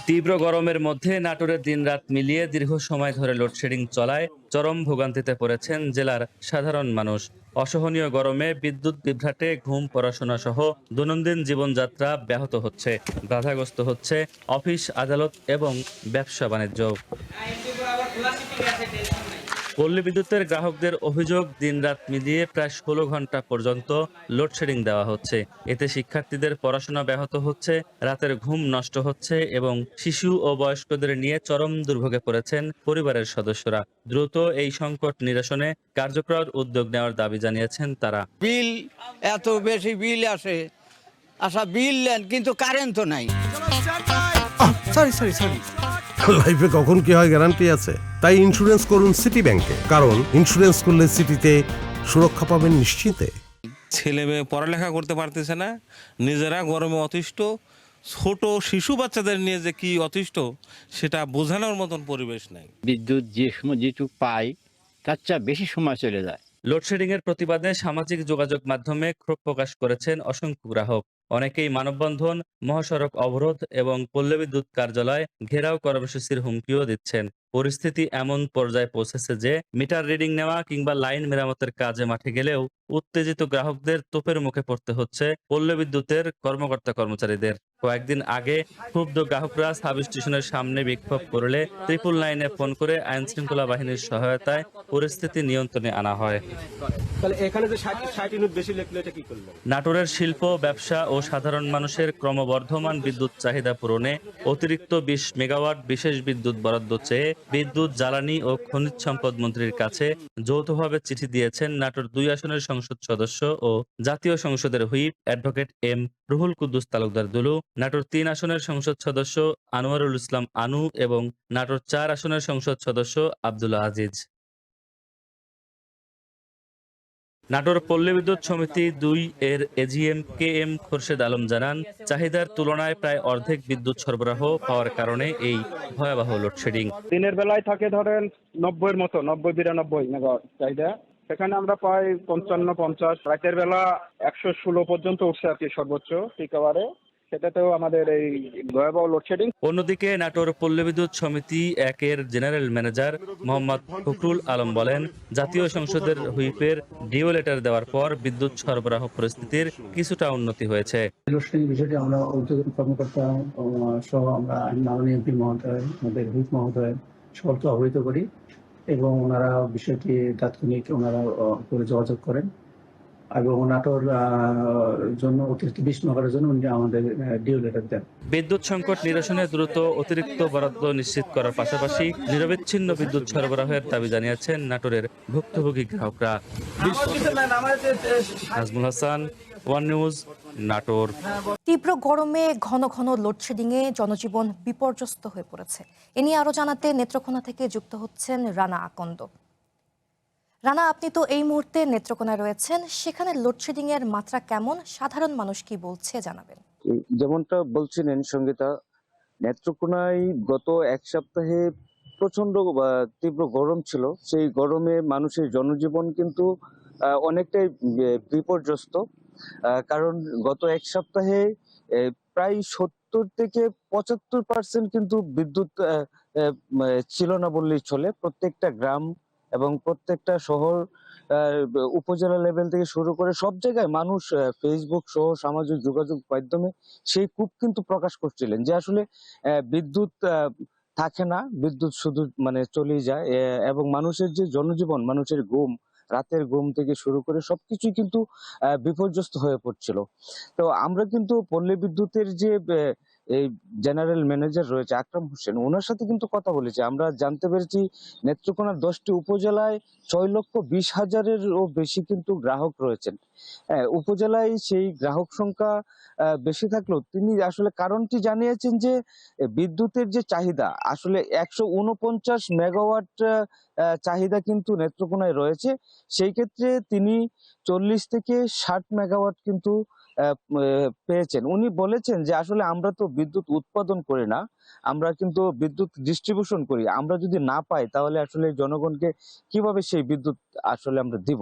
তীব্র গরমের মধ্যে নাটোরে দিনরাত মিলিয়ে দীর্ঘ সময় ধরে লোডশেডিং চলায় চরম ভোগান্তিতে পড়েছেন জেলার সাধারণ মানুষ। অসহনীয় গরমে বিদ্যুৎ বিভ্রাটে ঘুম, পড়াশোনা সহ দৈনন্দিন জীবনযাত্রা ব্যাহত হচ্ছে। বাধাগ্রস্ত হচ্ছে অফিস, আদালত এবং ব্যবসা বাণিজ্য। পল্লী বিদ্যুতের গ্রাহকদের অভিযোগ, দিনরাত মিলিয়ে প্রায় ১৬ ঘন্টা পর্যন্ত লোডশেডিং দেওয়া হচ্ছে। এতে শিক্ষার্থীদের পড়াশোনা ব্যাহত হচ্ছে, রাতের ঘুম নষ্ট হচ্ছে এবং শিশু ও বয়স্কদের নিয়ে চরম দুর্ভোগে পড়েছেন পরিবারের সদস্যরা। দ্রুত এই সংকট নিরসনে কার্যকর উদ্যোগ নেওয়ার দাবি জানিয়েছেন তারা। বিল এত বেশি বিল আসে, বিল নেন কিন্তু কারেন্ট তো নাই। সরি সরি সরি লাইফে কখন কি হয় গ্যারান্টি আছে? তাই ইন্স্যুরেন্স করুন সিটি ব্যাংকে, কারণ ইন্স্যুরেন্স করলে সিটিতে সুরক্ষা পাবেন নিশ্চিতে। ছেলে মেয়ে পড়ালেখা করতে পারতেছে না, নিজেরা গরমে অতিষ্ঠ, ছোট শিশু বাচ্চাদের নিয়ে যে কি অতিষ্ঠ সেটা বোঝানোর মতন পরিবেশ নাই। বিদ্যুৎ যে সময় যেটুকু পাই তার চেয়ে বেশি সময় চলে যায়। লোডশেডিং এর প্রতিবাদে সামাজিক যোগাযোগ মাধ্যমে ক্ষোভ প্রকাশ করেছেন অসংখ্য গ্রাহক। অনেকেই মানববন্ধন, মহাসড়ক অবরোধ এবং পল্লী বিদ্যুৎ কার্যালয় ঘেরাও কর্মসূচির হুমকিও দিচ্ছেন। পরিস্থিতি এমন পর্যায়ে পৌঁছেছে যে মিটার রিডিং নেওয়া কিংবা লাইন মেরামতের কাজে মাঠে গেলেও উত্তেজিত গ্রাহকদের তোপের মুখে পড়তে হচ্ছে পল্লী বিদ্যুতের কর্মকর্তা কর্মচারীদের। কয়েকদিন আগে ক্ষুব্ধ গ্রাহকরা সাব স্টেশনের সামনে বিক্ষোভ করলে 999-এ ফোন করে আইন শৃঙ্খলা বাহিনীর সহায়তায় পরিস্থিতি নিয়ন্ত্রণে আনা হয়। নাটোরের শিল্প, ব্যবসা ও সাধারণ মানুষের ক্রমবর্ধমান বিদ্যুৎ চাহিদা পূরণে অতিরিক্ত ২০ মেগাওয়াট বিশেষ বিদ্যুৎ বরাদ্দ চেয়ে বিদ্যুৎ, জ্বালানি ও খনিজ সম্পদ মন্ত্রীর কাছে যৌথভাবে চিঠি দিয়েছেন নাটোর ২ আসনের সংসদ সদস্য ও জাতীয় সংসদের whip advocate M Ruhul Kuddus Talukdar Dulu, Natore ৩ আসনের সংসদ সদস্য আনোয়ারুল ইসলাম আনু এবং নাটোর ৪ আসনের সংসদ সদস্য আব্দুল আজিজ। নাটোর পল্লী বিদ্যুৎ সমিতি ২ এর AGM K M Khorshed Alam জানান, চাহিদার তুলনায় প্রায় অর্ধেক বিদ্যুৎ সরবরাহ পাওয়ার কারণে এই ভয়াবহ লোডশেডিং। দিনের বেলায় থাকে ধরেন ৯০-এর মতো, ৯০-৯২ মেগাওয়াট চাহিদা, সেখানে আমরা পাই ৫৫-৫০। রাতের বেলা ১১৬ পর্যন্ত উঠছে আর কি সর্বোচ্চ পিক আওয়ারে, সেটাতেও আমাদের এই ভয়াবহ লোডশেডিং। অন্যদিকে নাটোর পল্লী বিদ্যুৎ সমিতি ১ এর জেনারেল ম্যানেজার মোহাম্মদ ফখরুল আলম বলেন, জাতীয় সংসদের হুইপের ডিও লেটার দেওয়ার পর বিদ্যুৎ সরবরাহ পরিস্থিতির কিছুটা উন্নতি হয়েছে। লোডশেডিং বিষয়টি আমরা ঊর্ধ্বতন কর্মকর্তা সহ আমরা মাননীয় এমপি মহোদয়, আমাদের হুইপ মহোদয় সকলকে অবহিত করি এবং ওনারা বিষয়টি তাৎক্ষণিক ওনারা করে যোগাযোগ করেন এবং নাটোর জন্য অতিরিক্ত ২০ মেগাওয়াটের জন্য উনি আমাদের ডিও লেটার দেন। বিদ্যুৎ সংকট নিরসনে দ্রুত অতিরিক্ত বরাদ্দ নিশ্চিত করার পাশাপাশি নিরবিচ্ছিন্ন বিদ্যুৎ সরবরাহের দাবি জানিয়েছেন নাটোরের ভুক্তভোগী গ্রাহকরা। Nazmul Hasan, one news, Natore. তীব্র গরমে ঘন ঘন লোডশেডিংয়ে জনজীবন বিপর্যস্ত হয়ে পড়েছে। এ নিয়ে আরো জানাতে নেত্রকোনা থেকে যুক্ত হচ্ছেন রানা আকন্দ। রানা, আপনি তো এই মুহূর্তে নেত্রকোনায় রয়েছেন, সেখানে লোডশেডিং এর মাত্রা কেমন, সাধারণ মানুষ কি বলছে জানাবেন। যেমনটা বলছিলেন সঙ্গীতা, নেত্রকোনায় গত এক সপ্তাহে প্রচন্ড তীব্র গরম ছিল। সেই গরমে মানুষের জনজীবন কিন্তু অনেকটাই বিপর্যস্ত। কারণ গত এক সপ্তাহে প্রায় ৭০ থেকে ৭৫% কিন্তু বিদ্যুৎ ছিল না বললেই চলে। প্রত্যেকটা গ্রাম এবং প্রত্যেকটা শহর, উপজেলা লেভেল থেকে শুরু করে সব জায়গায় মানুষ ফেসবুক সহ সামাজিক যোগাযোগ মাধ্যমে সেই ক্ষোভ কিন্তু প্রকাশ করছিলেন যে আসলে বিদ্যুৎ থাকে না, বিদ্যুৎ শুধু চলেই যায় এবং মানুষের যে জনজীবন, মানুষের ঘুম, রাতের ঘুম থেকে শুরু করে সবকিছুই কিন্তু বিপর্যস্ত হয়ে পড়ছিল। তো আমরা কিন্তু পল্লী বিদ্যুতের যে এই জেনারেল ম্যানেজার রয়েছে আকরাম হোসেন, ওনার সাথে কিন্তু কথা বলেছি। আমরা জানতে পেরেছি নেত্রকোনার ১০টি উপজেলায় ৬,২০,০০০-এরও বেশি কিন্তু গ্রাহক রয়েছেন। উপজেলায় সেই গ্রাহক সংখ্যা বেশি থাকলেও তিনি আসলে কারণটি জানিয়েছেন যে বিদ্যুতের যে চাহিদা, আসলে ১৪৯ মেগাওয়াট চাহিদা কিন্তু নেত্রকোনায় রয়েছে। সেই ক্ষেত্রে তিনি ৪০ থেকে ৬০ মেগাওয়াট কিন্তু পেয়েছেন। উনি বলেছেন যে আসলে আমরা তো বিদ্যুৎ উৎপাদন করি না, আমরা কিন্তু বিদ্যুৎ ডিস্ট্রিবিউশন করি। আমরা যদি না পাই তাহলে আসলে জনগণকে কিভাবে সেই বিদ্যুৎ আসলে আমরা দিব।